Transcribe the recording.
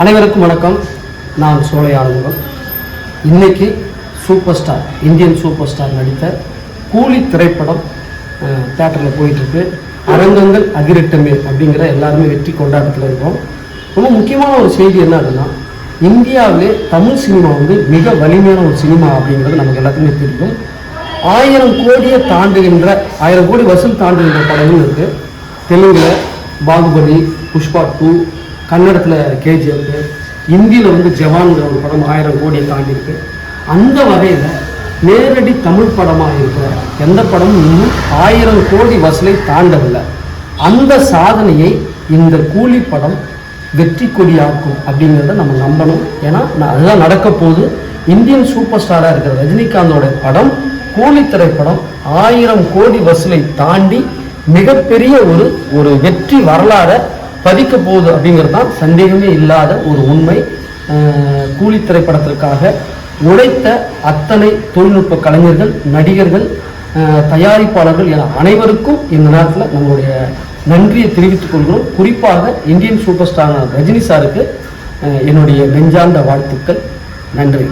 அனைவருக்கும் வணக்கம். நான் சோலை ஆறுமுகம். இன்னைக்கு super star, Indian super star நடித்த கூலி திரைப்படம் தியேட்டரில் போயிட்டுருக்கு. அரங்கங்கள் அதிரட்டமே அப்படிங்கிற எல்லாருமே வெற்றி கொண்டாட்டத்தில் இருக்கோம். ரொம்ப முக்கியமான ஒரு செய்தி என்ன அப்படின்னா, இந்தியாவிலே தமிழ் சினிமா மிக வலிமையான ஒரு சினிமா அப்படிங்கிறது நமக்கு எல்லாத்துக்குமே தெரியும். 1000 கோடியை தாண்டுகின்ற 1000 கோடி வசூல் தாண்டுகின்ற படங்கள் இருக்குது. தெலுங்கில் பாகுபலி, புஷ்பா 2, கன்னடத்தில் கேஜிஎஃப், ஹிந்தியில் ஜவான்கிற ஒரு படம் 1000 கோடியை தாண்டியிருக்கு. அந்த வகையில் நேரடி தமிழ் படமாக இருக்கிற எந்த படமும் இன்னும் 1000 கோடி வசூலை தாண்டவில்லை. அந்த சாதனையை இந்த கூலி படம் வெற்றி கொடியாக்கும் அப்படிங்கிறத நம்ம நம்பணும். ஏன்னா அதுதான் நடக்க போகுது. இந்தியன் சூப்பர் ஸ்டாராக இருக்கிற ரஜினிகாந்தோட படம் கூலி திரைப்படம் 1000 கோடி வசூலை தாண்டி மிகப்பெரிய ஒரு வெற்றி வரலாறை பதிக்க போகுது அப்படிங்கிறது தான் சந்தேகமே இல்லாத ஒரு உண்மை. கூலி திரைப்படத்திற்காக உழைத்த அத்தனை தொழில்நுட்ப கலைஞர்கள், நடிகர்கள், தயாரிப்பாளர்கள் என அனைவருக்கும் இந்த நேரத்தில் நம்மளுடைய நன்றியை தெரிவித்துக் கொள்கிறோம். குறிப்பாக இந்தியன் சூப்பர் ஸ்டார் ரஜினி சாருக்கு என்னுடைய நெஞ்சார்ந்த வாழ்த்துக்கள். நன்றி.